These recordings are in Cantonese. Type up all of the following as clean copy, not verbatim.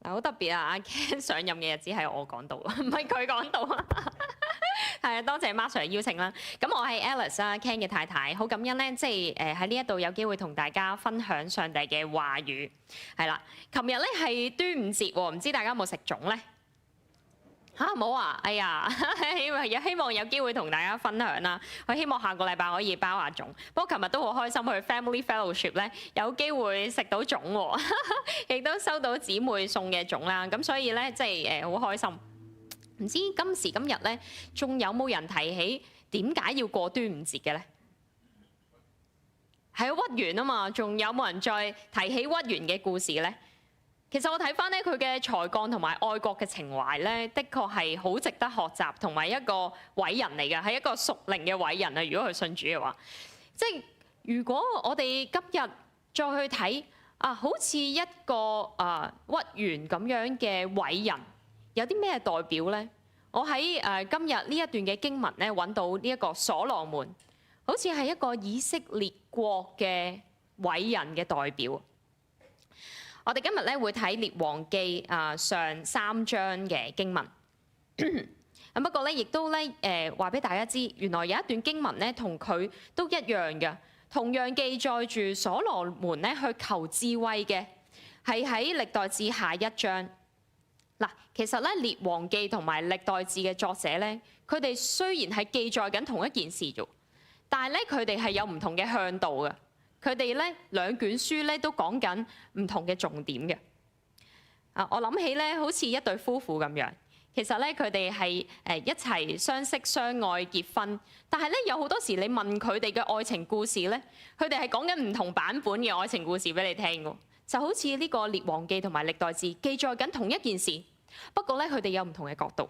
嗱，好特別啊！阿 Ken 上任嘅日子係我講到，唔係佢講到。係啊，多謝 Mark Sir 邀請啦。咁我係 Alice 啊，Ken 嘅太太，好感恩咧，即係喺呢一度有機會同大家分享上帝嘅話語。係啦，琴日咧係端午節喎，唔知大家有冇食粽咧？嚇冇啊！哎呀，希望有機會同大家分享啦。我希望下個禮拜可以包下粽。不過琴日都好開心去 Family Fellowship 咧，有機會食到粽喎，亦都收到姊妹送嘅粽啦。咁所以咧，即係好開心。唔知今時今日咧，仲有冇人提起點解要過端午節嘅咧？係屈原啊嘛，仲有冇人再提起屈原嘅故事咧？其實我睇翻咧佢嘅才幹同埋愛國嘅情懷咧，的確係好值得學習，同埋一個偉人嚟嘅，係一個屬靈嘅偉人啊！如果佢信主嘅話，即係如果我哋今日再去睇啊，好似一個屈原咁樣嘅偉人，有啲咩代表咧？我喺今日呢一段嘅經文咧揾到呢一個所羅門，好似係一個以色列國嘅偉人嘅代表。我哋今日咧會睇列王記上3章嘅經文。不過咧，亦都咧話俾大家知，原來有一段經文咧同佢都一樣嘅，同樣記載住所羅門咧去求智慧嘅，係喺歷代志下1章。嗱，其實咧列王記同埋歷代志嘅作者咧，佢哋雖然係記載緊同一件事啫，但係咧佢哋係有唔同嘅向度嘅。佢哋咧兩卷書咧都講緊唔同嘅重點嘅。我諗起咧好似一對夫婦咁樣，其實咧佢哋係一齊相識相愛結婚，但係咧有好多時你問佢哋嘅愛情故事咧，佢哋係講緊唔同版本嘅愛情故事俾你聽㗎。就好似呢個列王記同埋歷代志記載緊同一件事，不過咧佢哋有唔同嘅角度。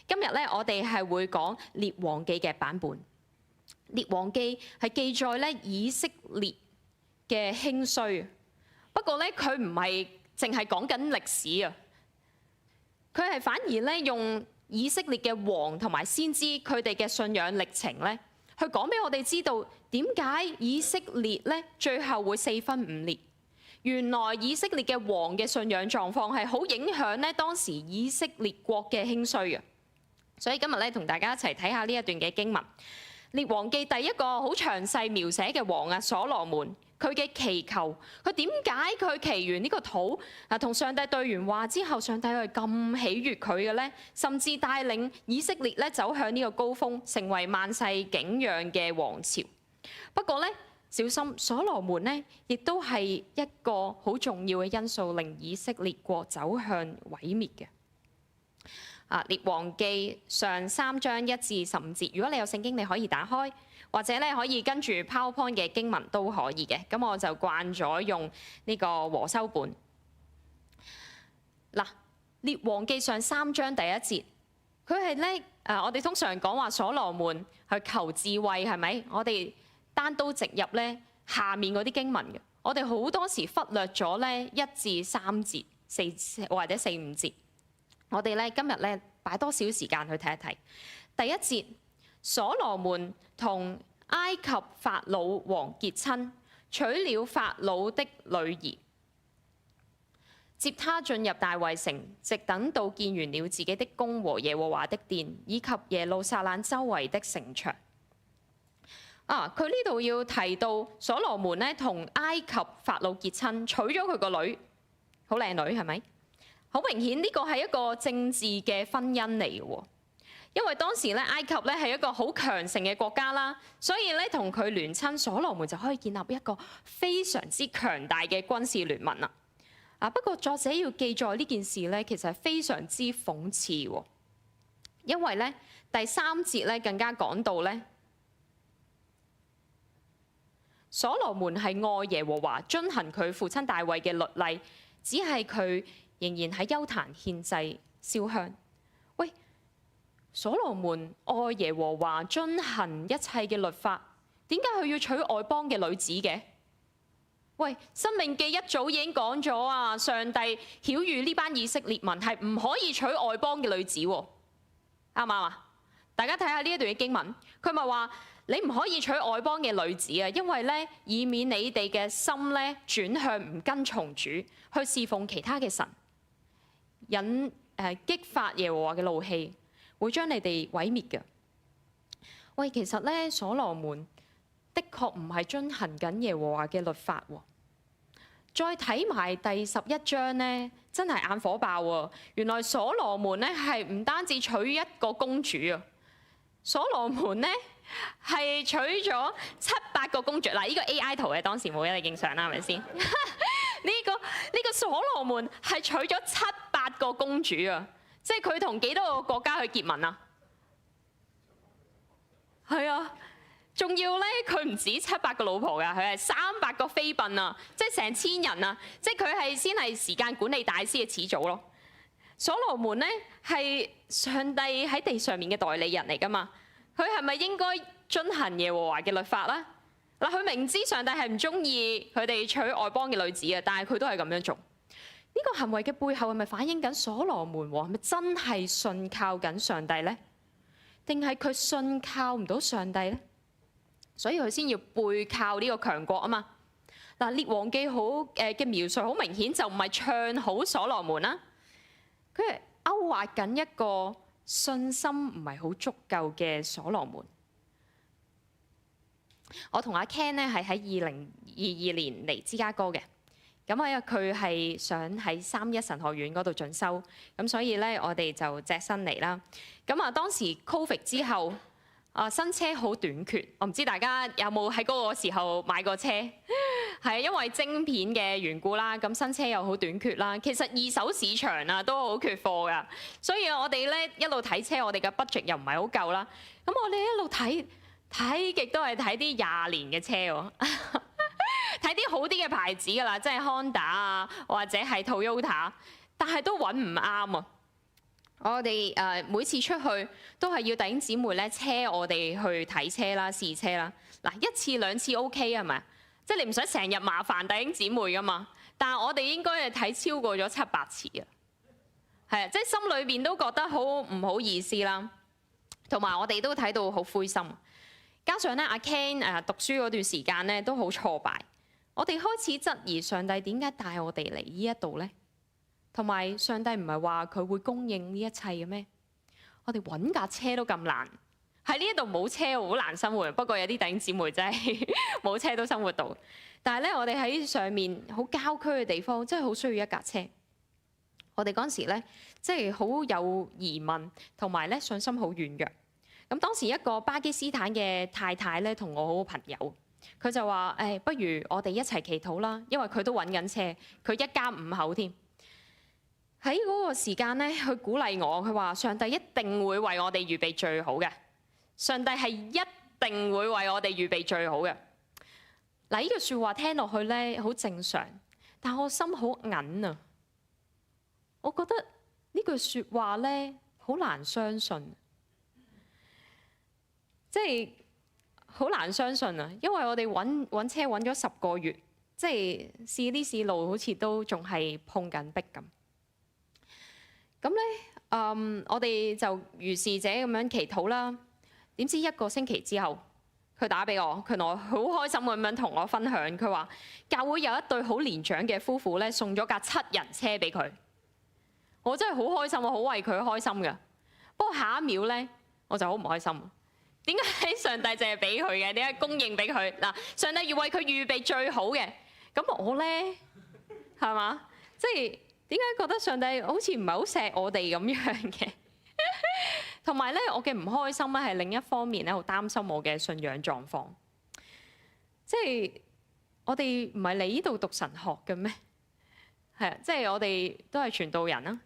今日咧我哋係會講列王記嘅版本。列王記係記載咧以色列嘅興衰，不過咧佢唔係淨係講緊歷史啊，佢係反而咧用以色列嘅王同埋先知佢哋嘅信仰歷程咧，去講俾我哋知道點解以色列咧最後會4分5裂。原來以色列嘅王嘅信仰狀況係好影響咧當時以色列國嘅興衰嘅。所以今日咧同大家一齊睇下呢一段嘅經文。列王記第一個好詳細描寫嘅王啊，所羅門。佢嘅祈求，佢點解佢祈完呢個土同上帝對完話之後，上帝係咁喜悅佢嘅咧？甚至帶領以色列咧走向呢個高峰，成為萬世景仰嘅王朝。不過咧，小心所羅門咧，亦都係一個好重要嘅因素，令以色列國走向毀滅嘅。列王記上3章1至15節，如果你有聖經，你可以打開。或者咧可以跟住 PowerPoint 嘅經文都可以嘅，咁我就慣咗用呢個和修本。嗱，列王記上3章第1節，佢係咧我哋通常講話所羅門去求智慧，係咪？我哋單刀直入咧下面嗰啲經文嘅，我哋好多時忽略咗咧1至3節、4或者4、5節。我哋咧今日咧擺多少時間去睇一睇。第1節。所羅門同埃及法老王結親，娶了法老的女兒，接他進入大衛城，直等到建完了自己的宮和耶和華的殿，以及耶路撒冷周圍的城牆。佢呢度要提到所羅門咧同埃及法老結親，娶咗佢個女，好靚女係咪？好明顯呢個係一個政治嘅婚姻嚟嘅喎。因為當時咧埃及咧係一個好強盛嘅國家啦，所以咧同佢聯親，所羅門就可以建立一個非常之強大嘅軍事聯盟啦。不過作者要記載呢件事咧，其實係非常之諷刺喎，因為咧第3節咧更加講到咧，所羅門係愛耶和華，遵行佢父親大衛嘅律例，只係佢仍然喺邱壇獻祭燒香。喂！所羅門愛耶和華，遵行一切嘅律法，點解佢要娶外邦嘅女子嘅？喂，申命記一早已經講咗啊，上帝曉諭呢班以色列民係唔可以娶外邦嘅女子喎，啱唔啱啊？大家睇下呢一段嘅經文，佢咪話你唔可以娶外邦嘅女子啊，因為咧以免你哋嘅心咧轉向唔跟從主，去侍奉其他嘅神。激發耶和華嘅怒氣，會將你哋毀滅嘅。喂，其實咧，所羅門的確唔係遵行緊耶和華嘅律法喎。再睇埋第11章咧，真係眼火爆喎！原來所羅門咧係唔單止娶一個公主啊，所羅門咧係娶咗700個公主。嗱，呢個 AI 圖嘅當時冇一定影相啦，係咪先？呢個所羅門係娶咗700個公主啊！即係佢同幾多個國家去結盟啊？係啊！仲要咧，佢唔止700個老婆㗎，佢係300個妃嬪啊，即係成千人啊！即係佢係先係時間管理大師嘅始祖咯。所羅門咧係上帝喺地上面嘅代理人嚟㗎嘛，佢係咪應該遵行耶和華嘅律法啦？嗱，佢明知上帝係唔中意佢哋娶外邦嘅女子嘅，但係佢都係咁樣做。呢個行為嘅背後係咪反映緊所羅門係咪真係信靠緊上帝呢？定係佢信靠唔到上帝呢？所以佢先要背靠呢個強國啊嘛。嗱，列王記嘅描述好明顯就唔係唱好所羅門啦，佢係勾畫緊一個信心唔係好足夠嘅所羅門。我同阿 Ken 咧係喺2022年嚟芝加哥嘅，咁因為佢係想喺3一神學院嗰度進修，咁所以咧我哋就隻身嚟啦。咁啊，當時 Covid 之後。新車好短缺，我唔知大家有冇喺嗰個時候買過車？係因為晶片嘅緣故啦，咁新車又好短缺啦。其實二手市場啊都好缺貨㗎，所以我哋咧一路睇車，我哋嘅 budget 又唔係好夠啦。咁我哋一路睇極都係睇啲20年嘅車喎，睇啲好啲嘅牌子㗎啦，即係 Honda 啊或者係 Toyota， 但係都揾唔啱啊！我哋每次出去都係要弟兄姊妹咧車我哋去睇車啦、試車啦。嗱，1次2次 OK 係咪？即係你唔使成日麻煩弟兄姊妹噶嘛。但係我哋應該係睇超過咗700次啊。係啊，即係心裏邊都覺得好唔好意思啦。同埋我哋都睇到好灰心。加上咧阿 Ken 讀書嗰段時間咧都好挫敗。我哋開始質疑上帝點解帶我哋嚟呢一度咧？同埋上帝唔係話佢會供應呢一切嘅咩？我哋揾架車都咁難，喺呢一度冇車好難生活。不過有啲弟兄姊妹真係冇車都生活到。但係咧，我哋喺上面好郊區嘅地方，真係好需要一架車。我哋嗰陣時咧，即係好有疑問，同埋咧信心好軟弱。咁當時一個巴基斯坦嘅太太咧，同我好朋友，佢就話：不如我哋一齊祈禱啦，因為佢都揾緊車，佢一家5口添。喺嗰個時間咧，佢鼓勵我，佢話上帝一定會為我哋預備最好嘅。上帝係一定會為我哋預備最好嘅。嗱，呢句説話聽落去咧好正常，但我心好硬啊！我覺得呢句説話咧好難相信，即係好難相信啊！因為我哋揾車揾咗10個月，即係試啲試路，好似都仲係碰緊壁咁。咁咧，我哋就如是者咁樣祈禱啦。點知1個星期之後，佢打俾我，佢同我好開心咁樣同我分享，佢話教會有一對好年長嘅夫婦咧，送咗架7人車俾佢。我真係好開心，我好為佢開心㗎。不過下一秒咧，我就好唔開心。點解上帝淨係俾佢嘅？點解供應俾佢？嗱，上帝要為佢預備最好嘅。咁我咧係嘛？即係。點解覺得上帝好似唔係好錫我哋咁樣嘅？同埋咧，我嘅唔開心咧係另一方面咧，好擔心我嘅信仰狀況。即係我哋唔係嚟呢度讀神學嘅咩？係啊，即係我哋都係傳道人啦。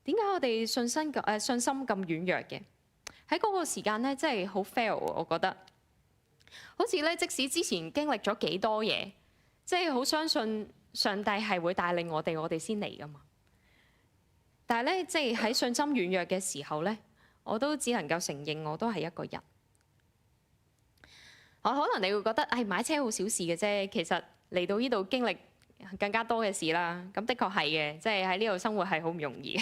點解我哋信心咁軟弱嘅？喺嗰個時間咧，真係好 fail。我覺得好似咧，即使之前經歷咗幾多嘢，即係好相信。上帝係會帶領我哋先嚟噶嘛？但係咧，即係喺信心軟弱嘅時候咧，我都只能夠承認我都係一個人。可能你會覺得，買車好小事嘅啫。其實嚟到呢度經歷更加多嘅事啦。咁的確係嘅，即係喺呢度生活係好唔容易。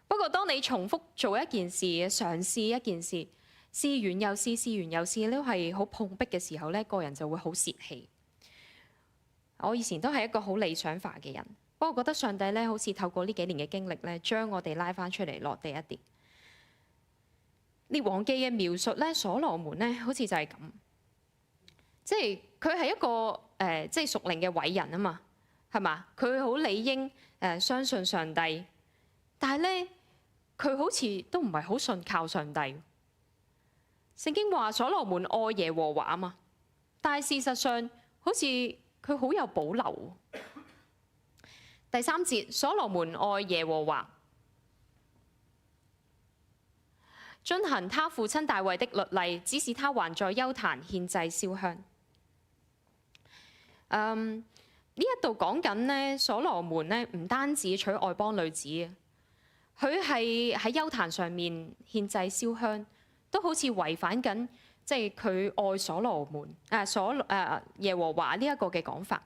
不過當你重複做一件事、嘗試一件事、試完又試、試完又試，都係好碰壁嘅時候咧，個人就會好泄氣。我以前都係一個好理想化嘅人，不過我覺得上帝咧，好似透過呢幾年嘅經歷咧，將我哋拉翻出嚟落地一啲。列王記嘅描述咧，所羅門咧，好似就係咁，即係佢係一個即係屬靈嘅偉人啊嘛，係嘛？佢好理應相信上帝，但係咧佢好似都唔係好信靠上帝。聖經話所羅門愛耶和華啊嘛，但係事實上好似佢好有保留。第3節，所羅門愛耶和華，遵行他父親大衛的律例，只是他還在邱壇獻祭燒香。呢一度講緊咧，所羅門咧唔單止娶外邦女子啊，佢係喺邱壇上面獻祭燒香，都好似違反緊即係佢愛所羅門耶和華呢一個嘅講法。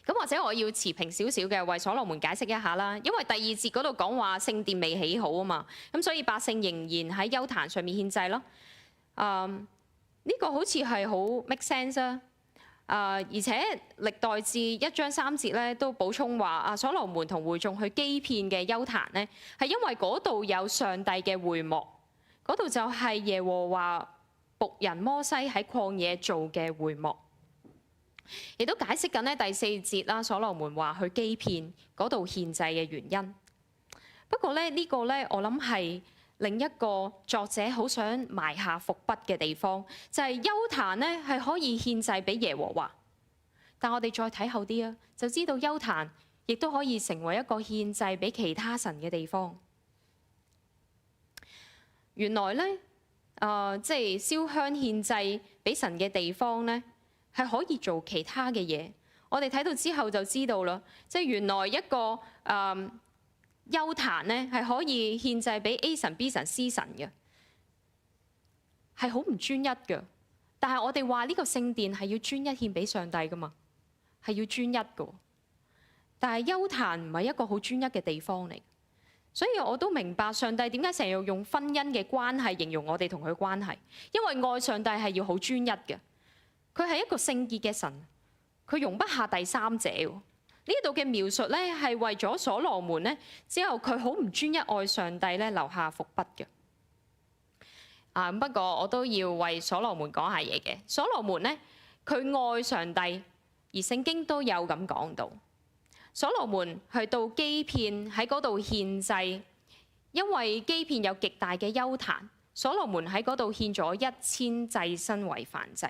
咁或者我要持平少少嘅為所羅門解釋一下啦，因為第2節嗰度講話聖殿未起好啊嘛，咁所以百姓仍然喺邱壇上面獻祭咯。呢個好似係好 make sense 啊。而且歷代志1章3節咧都補充話所羅門同會眾去基遍嘅邱壇咧，係因為嗰度有上帝嘅會幕，嗰度就係耶和華僕人摩西喺曠野做嘅會幕。亦都解釋緊咧第4節啦，所羅門話去基遍嗰度獻祭嘅原因。不過咧呢個咧我諗係另一個作者好想埋下伏筆嘅地方，就係邱壇咧係可以獻祭俾耶和華，但我哋再睇後啲啊，就知道邱壇亦都可以成為一個獻祭俾其他神嘅地方。原來咧即係燒香獻祭俾神嘅地方咧，係可以做其他嘅嘢。我哋睇到之後就知道啦，即係原來一個邱壇咧係可以獻祭俾 A 神、B 神、C 神嘅，係好唔專一嘅。但係我哋話呢個聖殿係要專一獻俾上帝噶嘛，係要專一嘅。但係邱壇唔係一個好專一嘅地方嚟，所以我都明白上帝點解成日用婚姻嘅關係形容我哋同佢關係，因為愛上帝係要好專一嘅。佢係一個聖潔嘅神，佢容不下第三者。呢度嘅描述咧係為咗所羅門咧之後佢好唔專一愛上帝咧留下伏筆嘅。不過我都要為所羅門講下嘢嘅。所羅門咧佢愛上帝，而聖經都有咁講到。所羅門去到基遍喺嗰度獻祭，因為基遍有極大嘅邱壇，所羅門喺嗰度獻咗1000祭牲為燔祭。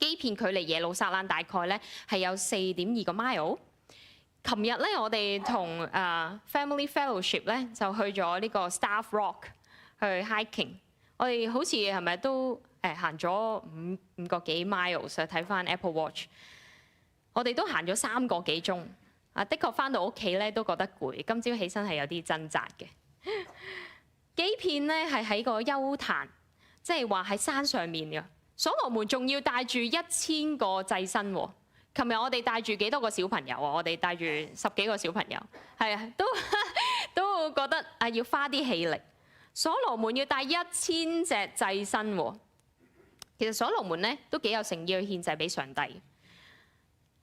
基遍距離耶路撒冷大概咧係有4.2個 mile。琴日咧我哋同Family Fellowship 咧就去咗呢個 Staff Rock 去 hiking。我哋好似係咪都行咗5個幾 miles？ 睇翻 Apple Watch， 我哋都行咗3個幾鐘。的確翻到屋企咧都覺得攰，今朝起身係有啲掙扎嘅。基遍咧係喺個邱壇，即係話喺山上面嘅。所羅門仲要帶住1000個祭牲喎。琴日我哋帶住幾多個小朋友啊？我哋帶住10幾個小朋友，係啊，都覺得要花啲氣力。所羅門要帶1000隻祭牲喎。其實所羅門咧都幾有誠意去獻祭俾上帝。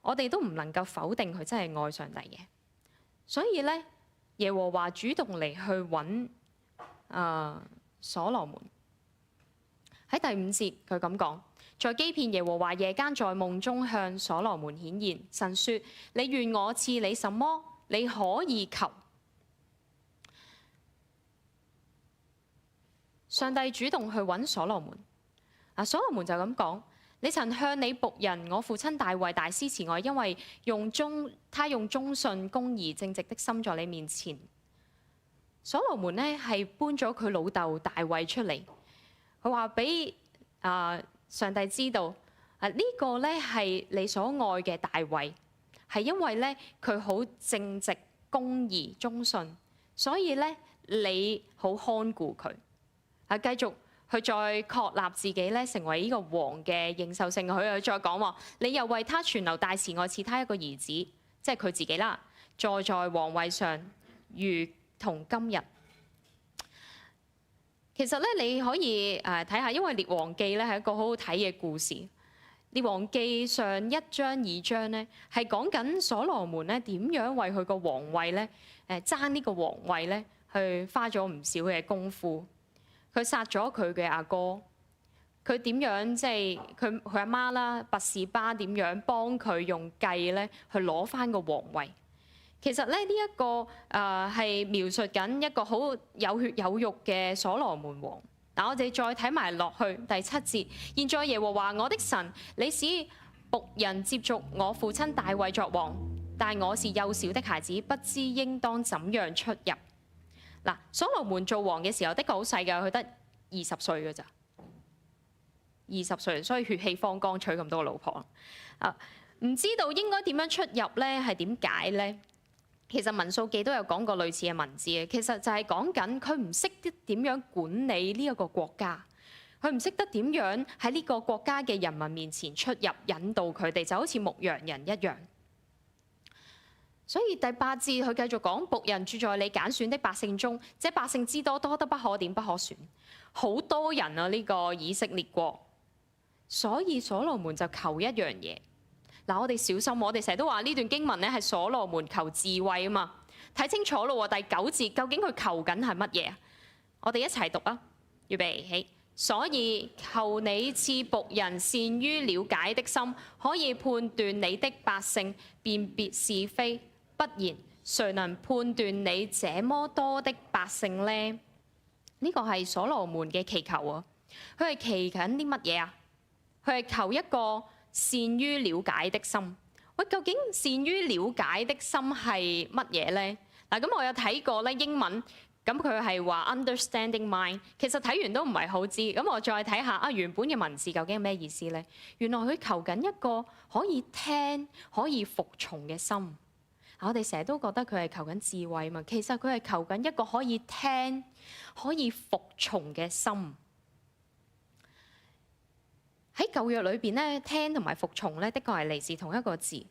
我哋都唔能夠否定佢真係愛上帝嘅。所以咧，耶和華主動嚟去揾所羅門。喺第5節佢咁講，在基遍耶和華夜間在夢中向所羅門顯現，神說：你願我賜你什麼，你可以求。上帝主動去揾所羅門。所羅門就咁講：你曾向你僕人我父親大衛大施慈愛，因為他用忠信、公義、正直的心在你面前。所羅門呢係搬咗佢老豆大衛出嚟。佢話俾上帝知道，呢個咧係你所愛嘅大衛，係因為咧佢好正直、公義、忠信，所以咧你好看顧佢。繼續佢再確立自己咧成為呢個王嘅認受性。佢又再講話，你又為他存留大慈愛，賜他一個兒子，即係佢自己啦，坐在皇位上，如同今日。其實咧，你可以睇下，因為《列王記》咧係一個好好睇嘅故事。列王記上1章2章咧，係講緊所羅門咧點樣為佢個皇位咧爭呢個皇位咧，去花咗唔少嘅功夫。佢殺咗佢嘅阿哥，佢點樣即係佢阿媽啦，拔示巴點樣幫佢用計咧去攞翻個皇位。其實咧呢一個係描述緊一個好有血有肉嘅所羅門王。嗱，我哋再睇埋落去第7節。現在耶和華我的神，你使僕人接續我父親大衛作王，但我是幼小的孩子，不知應當怎樣出入。嗱，所羅門做王嘅時候的確好細㗎，佢得20歲㗎咋，20歲，所以血氣方剛娶咁多個老婆。唔知道應該點樣出入咧？係點解咧？其實民數記都有講過類似嘅文字嘅，其實就係講緊佢唔識得點樣管理呢一個國家，佢唔識得點樣喺呢個國家嘅人民面前出入，引導佢哋，就好似牧羊人一樣。所以第8節佢繼續講：僕人住在你揀選的百姓中，這百姓之多，多得不可點不可選，好多人啊！呢個以色列國，所以所羅門就求一樣嘢。嗱，我哋小心，我哋成日都話呢段經文咧係所羅門求智慧啊嘛。睇清楚咯喎，第9節究竟佢求緊係乜嘢啊？我哋一齊讀啊！預備起。所以求你賜僕人善於了解的心，可以判斷你的百姓，辨別是非。不然，誰能判斷你這麼多的百姓呢？呢個係所羅門嘅祈求啊！佢係祈緊啲乜嘢啊？佢係求一個善於了解的心。喂，究竟善於了解的心係乜嘢呢？嗱，咁我有睇過咧英文，咁佢係話 understanding mind。其實睇完都唔係好知，咁我再睇下原本嘅文字究竟係咩意思呢？原來佢求緊一個可以聽、可以服從嘅心。我哋成日都覺得佢係求緊智慧嘛，其實佢係求緊一個可以聽、可以服從嘅心。喺舊約裏邊咧，聽同埋服從咧，的確係嚟自同一個字。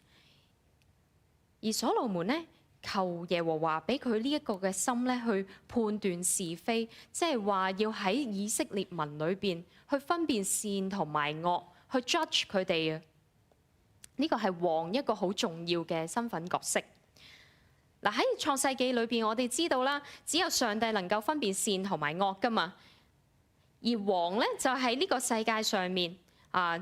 而所羅門咧，求耶和華俾佢呢一個嘅心咧，去判斷是非，即係話要喺以色列民裏邊去分辨善同埋惡，去 judge 佢哋啊。呢個係王一個好重要嘅身份角色。嗱，喺創世記裏邊，我哋知道啦，只有上帝能夠分辨善同埋惡噶嘛。而王咧就喺呢個世界上面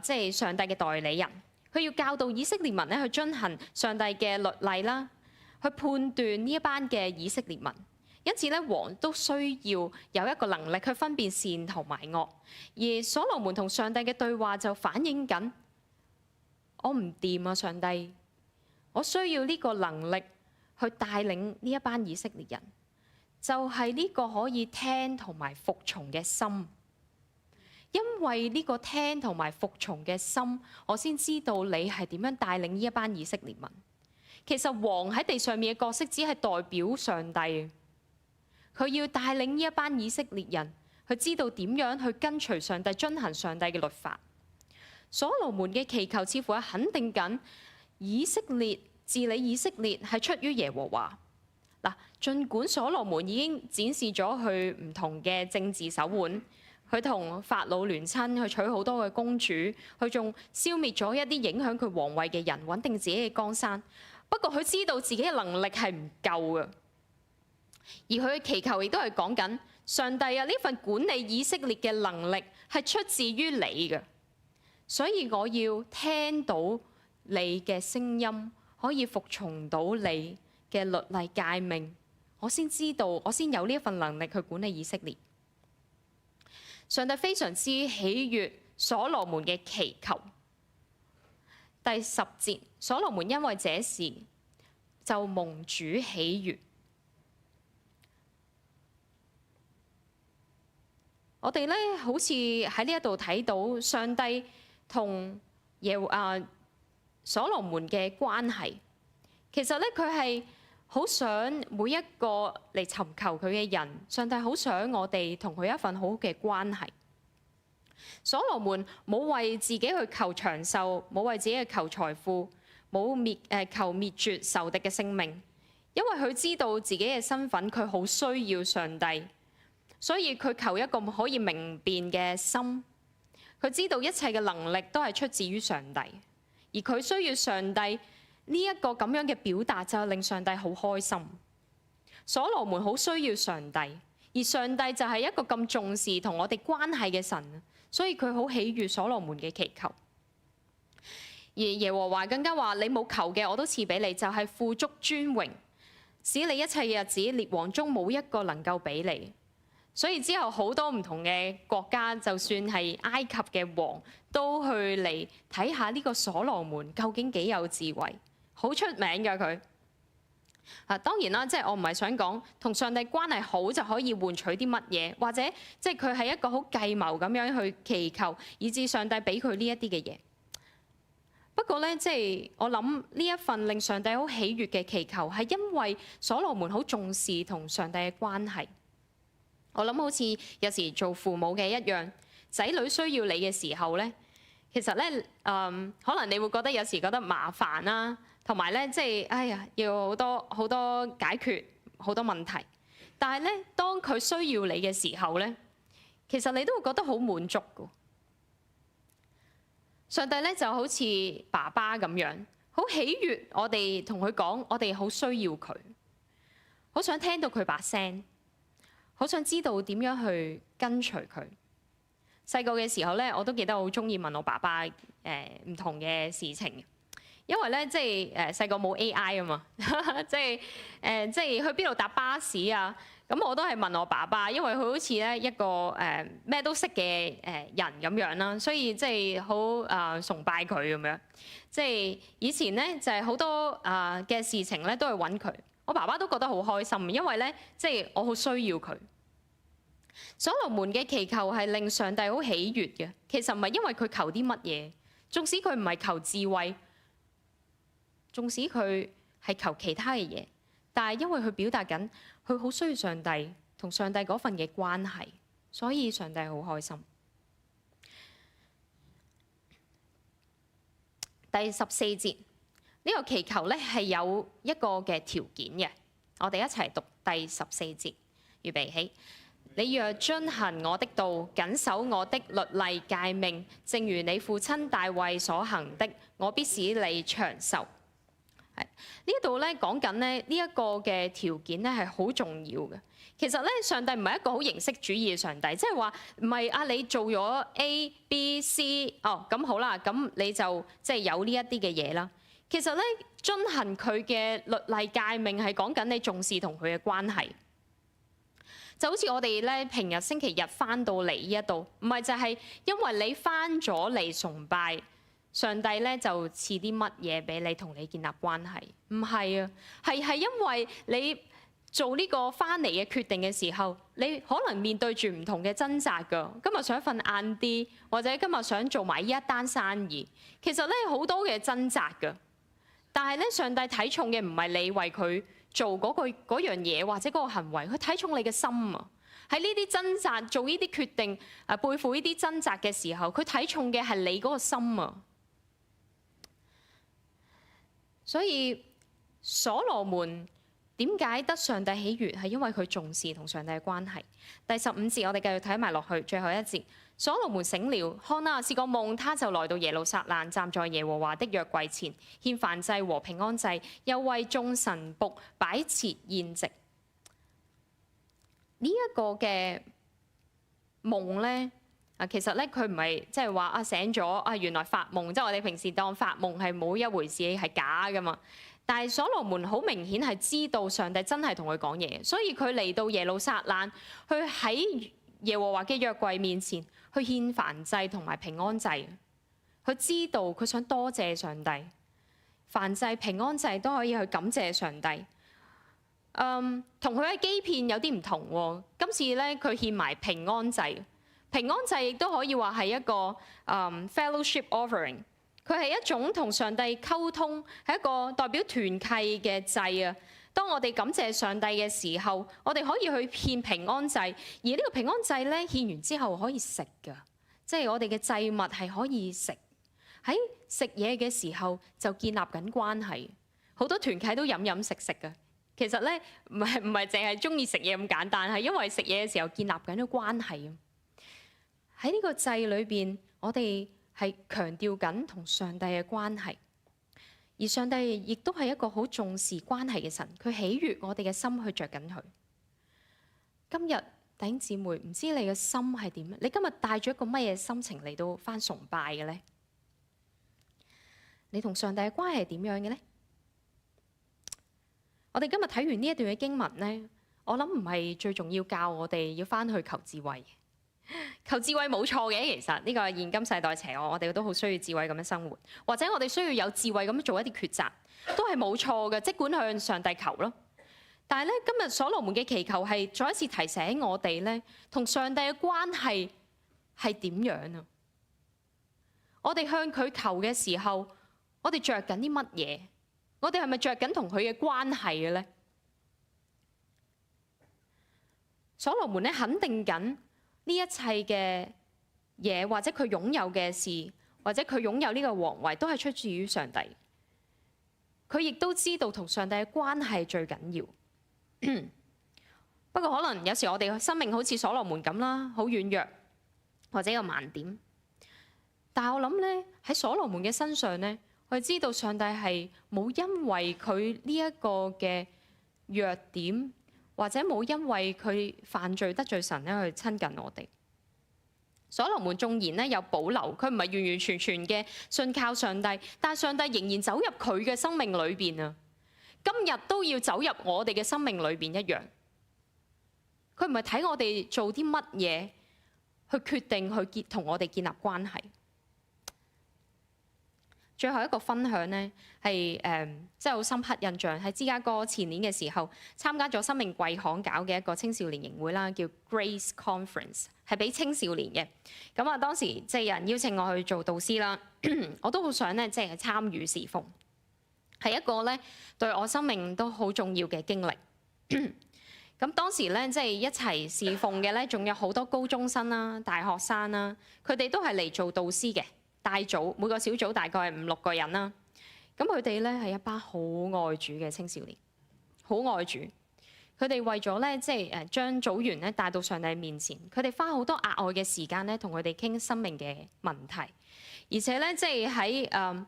即係上帝嘅代理人，佢要教導以色列民咧去遵行上帝嘅律例啦，去判斷呢一班嘅以色列民。因此咧，王都需要有一個能力去分辨善同埋惡。而所羅門同上帝嘅對話就反映緊：我唔掂啊，上帝，我需要呢個能力去帶領呢一班以色列人，就係呢個可以聽同埋服從嘅心。因為呢個聽同埋服從嘅心，我先知道你係點樣帶領呢一班以色列民。其實王喺地上面嘅角色只係代表上帝，佢要帶領呢一班以色列人去知道點樣去跟隨上帝、遵行上帝嘅律法。所羅門嘅祈求似乎係肯定緊以色列治理以色列係出於耶和華。嗱，儘管所羅門已經展示咗佢唔同嘅政治手腕。佢同法老聯親，去娶好多嘅公主，佢仲消滅咗一啲影響佢皇位嘅人，穩定自己嘅江山。不過佢知道自己嘅能力係唔夠嘅，而佢嘅祈求亦都係講緊上帝啊！呢份管理以色列嘅能力係出自於你嘅，所以我要聽到你嘅聲音，可以服從到你嘅律例誡命，我先知道，我先有呢一份能力去管理以色列。上帝非常之喜悅所羅門嘅祈求。第10節，所羅門因為這事就蒙主喜悅。我哋咧好似喺呢一度睇到上帝同所羅門嘅關係。其實咧佢係好想每一個嚟尋求佢嘅人，上帝好想我哋同佢一份好嘅關係。所羅門冇為自己去求長壽，冇為自己去求財富，冇求滅絕仇敵嘅性命，因為佢知道自己嘅身份，佢好需要上帝，所以佢求一個可以明辨嘅心，佢知道一切嘅能力都係出自於上帝，而佢需要上帝呢一個咁樣嘅表達，就令上帝好開心。所羅門好需要上帝，而上帝就係一個咁重視同我哋關係嘅神，所以佢好喜悅所羅門嘅祈求。而耶和華更加話：你冇求嘅我都賜俾你，就係富足尊榮，使你一切嘅日子列王中冇一個能夠比你。所以之後好多唔同嘅國家，就算係埃及嘅王，都去嚟睇下呢個所羅門究竟幾有智慧，好出名㗎佢。當然啦，即係我唔係想講同上帝關係好就可以換取啲乜嘢，或者即係佢係一個好計謀咁樣去祈求，以致上帝俾佢呢一啲嘅嘢。不過咧，即係我諗呢一份令上帝好喜悅嘅祈求，係因為所羅門好重視同上帝嘅關係。我諗好似有時做父母嘅一樣，仔女需要你嘅時候咧，其實咧可能你會覺得有時覺得麻煩啦，同埋咧即係哎呀要好多解決好多問題。但係咧，當佢需要你嘅時候咧，其實你都會覺得好滿足㗎。上帝咧就好似爸爸咁樣，好喜悅我哋同佢講，我哋好需要佢，好想聽到佢把聲。好想知道點樣去跟隨佢。細個嘅時候咧，我都記得我好中意問我爸爸唔同嘅事情，因為咧即係細個冇 AI 啊嘛，即係去邊度搭巴士啊，咁我都係問我爸爸，因為佢好似咧一個咩都識嘅人咁樣啦，所以即係好崇拜佢咁樣。即係以前咧就係好多嘅事情咧都係揾佢。我爸爸都覺得好開心，因為咧，即係我好需要佢。所羅門嘅祈求係令上帝好喜悅嘅，其實唔係因為佢求啲乜嘢，縱使佢唔係求智慧，縱使佢係求其他嘅嘢，但係因為佢表達緊佢好需要上帝同上帝嗰份嘅關係，所以上帝好開心。第14節。呢個祈求咧係有一個嘅條件嘅，我哋一齊讀第14節，預備起。你若遵行我的道，謹守我的律例誡命，正如你父親大衛所行的，我必使你長壽。呢度咧講緊咧呢一個嘅條件咧係好重要嘅。其實咧上帝唔係一個好形式主義嘅上帝，即係話唔係你做咗 A、B、C 咁好啦，咁你就即係有呢一啲嘅嘢啦。其實咧，遵行佢嘅律例誡命係講緊你重視同佢嘅關係，就好似我哋咧平日星期日翻到嚟呢一度，唔係就係因為你翻咗嚟崇拜上帝咧就賜啲乜嘢俾你同你建立關係，唔係啊，係因為你做呢個翻嚟嘅決定嘅時候，你可能面對住唔同嘅掙扎㗎。今日想瞓晏啲，或者今日想做埋呢一單生意，其實咧好多嘅掙扎㗎。但係咧，上帝睇重嘅唔係你為佢做嗰樣嘢或者嗰個行為，佢睇重你嘅心啊！喺呢啲掙扎、做呢啲決定、背負呢啲掙扎嘅時候，佢睇重嘅係你嗰個心啊！所以所羅門點解得上帝喜悅，係因為佢重視同上帝嘅關係。第15節，我哋繼續睇埋落去，最後一節。所羅門醒了，看啊，是個夢，他就來到耶路撒冷，站在耶和華的約櫃前，獻燔祭和平安祭，又為眾臣僕擺設筵席。呢一個嘅夢咧，其實咧佢唔係即係話醒咗原來發夢，即係我哋平時當發夢係冇一回事，係假噶嘛。但係所羅門好明顯係知道上帝真係同佢講嘢，所以佢嚟到耶路撒冷，去喺耶和華嘅約櫃面前去獻燔祭同埋平安祭。佢知道佢想多謝上帝，燔祭平安祭都可以去感謝上帝。同佢嘅基遍有啲唔同喎。今次咧佢獻埋平安祭，平安祭亦都可以話係一個fellowship offering。佢係一種同上帝溝通，係一個代表團契嘅祭啊。當我哋感謝上帝嘅時候，我哋可以去獻平安祭，而呢個平安祭咧獻完之後可以食㗎，即係我哋嘅祭物係可以食。喺食嘢嘅時候就建立緊關係，好多團契都飲飲食食㗎。其實咧唔係淨係中意食嘢咁簡單，係因為食嘢嘅時候建立緊啲關係。喺呢個祭裏邊，我哋係強調緊同上帝嘅關係，而上帝亦都係一個好重視關係嘅神，佢喜悅我哋嘅心去着緊佢。今日弟兄姊妹，唔知你嘅心係點？你今日帶咗一個乜嘢心情嚟到返崇拜嘅呢？你同上帝嘅關係係點樣嘅呢？我哋今日睇完呢一段嘅經文呢，我諗唔係最重要教我哋要返去求智慧。求智慧冇錯嘅，其實呢個係現今世代邪惡，我哋都好需要智慧咁樣生活，或者我哋需要有智慧咁樣做一啲抉擇，都係冇錯嘅。即管向上帝求咯。但係咧，今日所羅門嘅祈求係再一次提醒我哋咧，同上帝嘅關係係點樣啊？我哋向佢求嘅時候，我哋着緊啲乜嘢？我哋係咪着緊同佢嘅關係嘅咧？所羅門咧肯定緊呢一切嘅嘢，或者佢擁有嘅事，或者佢擁有呢個皇位，都係出自於上帝。佢亦都知道同上帝嘅關係最緊要。不過可能有時我哋生命好似所羅門咁啦，好軟弱或者有盲點。但係我諗咧，喺所羅門嘅身上咧，我哋知道上帝係冇因為佢呢一個嘅弱點，或者冇因為佢犯罪得罪神咧去親近我哋。所羅門縱然咧有保留，佢唔係完完全全嘅信靠上帝，但係上帝仍然走入佢嘅生命裏邊啊！今日都要走入我哋嘅生命裏邊一樣。佢唔係睇我哋做啲乜嘢去決定去同我哋建立關係。最後一個分享呢，係即係好深刻印象，喺芝加哥前年嘅時候參加咗生命貴行搞嘅一個青少年營會啦，叫 Grace Conference， 係俾青少年嘅。咁啊，當時即係有人邀請我去做導師啦，我都好想咧即係參與侍奉，係一個咧對我生命都好重要嘅經歷。咁當時咧即係一齊侍奉嘅咧，仲有好多高中生啦、大學生啦，佢哋都係嚟做導師嘅。大組每個小組大概係5、6個人啦，咁佢哋咧係一班好愛主嘅青少年，好愛主。佢哋為咗咧即係將組員咧帶到上帝面前，佢哋花好多額外嘅時間咧同佢哋傾生命嘅問題，而且咧即係喺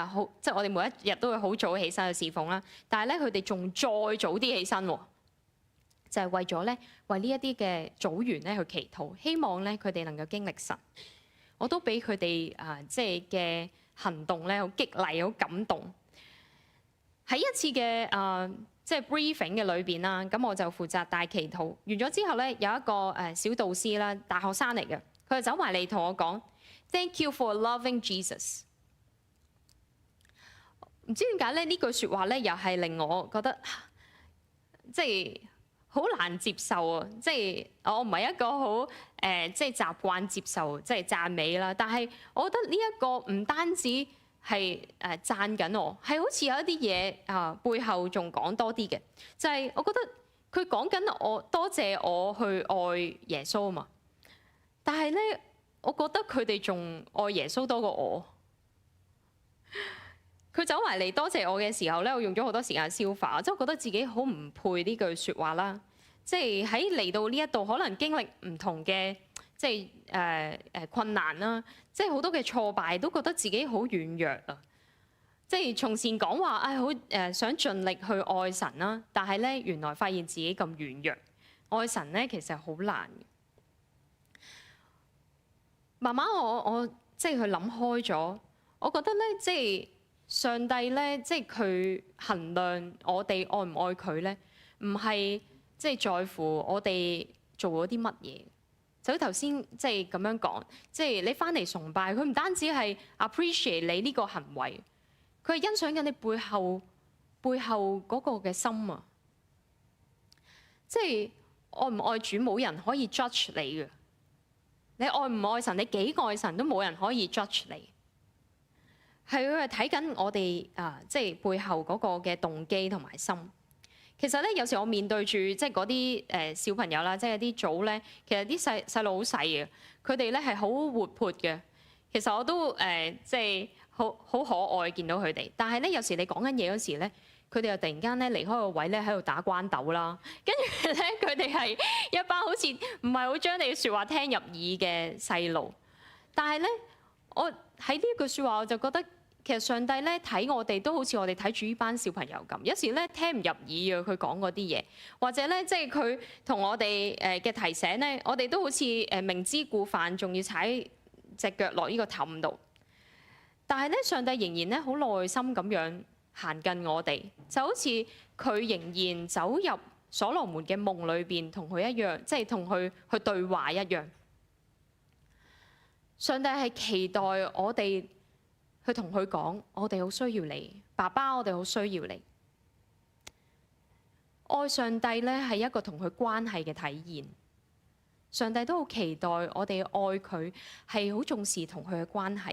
好即係我哋每一日都會好早起身去侍奉啦，但係咧佢哋仲再早啲起身喎，就係為咗咧為呢一啲嘅組員咧去祈禱，希望咧佢哋能夠經歷神。我都俾佢哋即係嘅行動咧，好激勵，好感動。喺一次嘅即係 briefing 嘅裏邊啦，咁我就負責帶祈禱。完咗之後咧，有一個小導師啦，大學生嚟嘅，佢就走埋嚟同我講 ：Thank you for loving Jesus。唔知點解咧？呢句説話咧，又係令我覺得即係好難接受啊！即係我唔係一個好即係習慣接受即係讚美啦。但係我覺得呢一個唔單止係讚緊我，係好似有一啲嘢背後仲講多啲嘅，就係我覺得佢講緊我多謝我去愛耶穌啊嘛。但係咧，我覺得佢哋仲愛耶穌多過我。佢走埋嚟多謝我嘅時候咧，我用咗好多時間消化，即係覺得自己好唔配呢句説話啦。即係喺嚟到呢一度，可能經歷唔同嘅即係困難啦，即係好多嘅挫敗，都覺得自己好軟弱啊。即係從前講話好想盡力去愛神啦，但係咧原來發現自己咁軟弱，愛神咧其實好難嘅。慢慢我即係去諗開咗，我覺得咧即係上帝咧，即係佢衡量我哋愛唔愛佢咧，唔係即係在乎我哋做咗啲乜嘢。就好似頭先即係咁樣講，即係你翻嚟崇拜，佢唔單止係 appreciate 你呢個行為，佢係欣賞緊你背後嗰個嘅心啊！即係愛唔愛主，冇人可以 judge 你嘅。你愛唔愛神，你幾愛神都冇人可以 judge 你。係佢係睇緊我哋即係背後嗰個嘅動機同埋心。其實咧，有時我面對住即係嗰啲小朋友啦，即係啲組咧，其實啲細路好細嘅，佢哋咧係好活潑嘅。其實我都即係好可愛見到佢哋。但係咧，有時你講緊嘢嗰時咧，佢哋又突然間咧離開個位咧喺度打關鬥啦。跟住咧，佢哋係一班好似唔係好將你嘅説話聽入耳嘅細路。但係咧，我喺呢句説話我就覺得，其實上帝咧睇我哋都好似我哋睇住呢班小朋友咁，有時咧聽唔入耳啊，佢講嗰啲嘢，或者咧即係佢同我哋嘅提醒咧，我哋都好似明知故犯，仲要踩隻腳落呢個氹度。但係咧，上帝仍然咧好耐心咁樣行近我哋，就好似佢仍然走入所羅門嘅夢裏邊，同佢一樣，即係同佢去對話一樣。上帝係期待我哋去同佢講，我哋好需要你，爸爸，我哋好需要你。愛上帝咧係一個同佢關係嘅體現，上帝都好期待我哋愛佢，係好重視同佢嘅關係。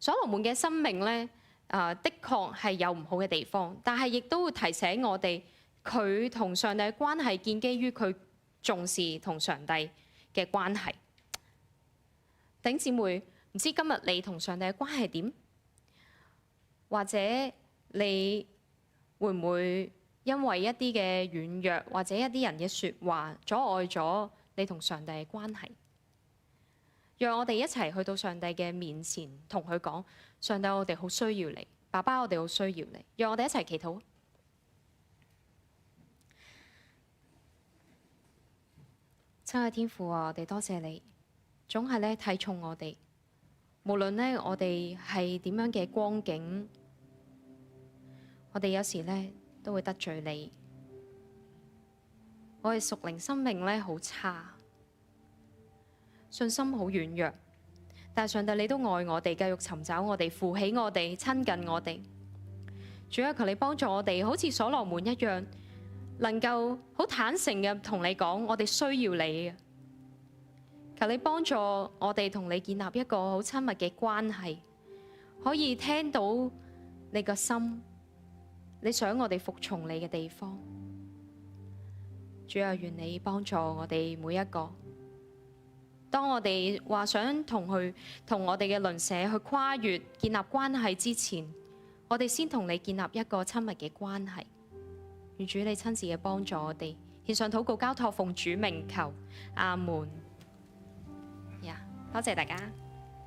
所羅門嘅生命咧，的確係有唔好嘅地方，但係亦都會提醒我哋，佢同上帝嘅關係建基於佢重視同上帝嘅關係。弟兄姊妹，唔知今日你同上帝嘅關係點？或者你會唔會因為一啲嘅軟弱，或者一啲人嘅説話，阻礙咗你同上帝嘅關係？讓我哋一齊去到上帝嘅面前，同佢講：上帝，我哋好需要你，爸爸，我哋好需要你。讓我哋一齊祈禱。親愛天父啊，我哋多謝你，總係咧睇重我哋，無論咧我哋係點樣嘅光景，我哋有時咧都會得罪你。我哋屬靈生命咧好差，信心好軟弱，但係上帝你都愛我哋，繼續尋找我哋，扶起我哋，親近我哋。主啊，求你幫助我哋，好似所羅門一樣，能夠好坦誠嘅同你講，我哋需要你。求你幫助我哋同你建立一個好親密嘅關係，可以聽到你個心，你想我哋服從你嘅地方。主啊，願你幫助我哋每一個。當我哋話想同我哋嘅鄰舍去跨越建立關係之前，我哋先同你建立一個親密嘅關係。願主你親自嘅幫助我哋，獻上禱告交託奉主名求，阿門。多謝大家。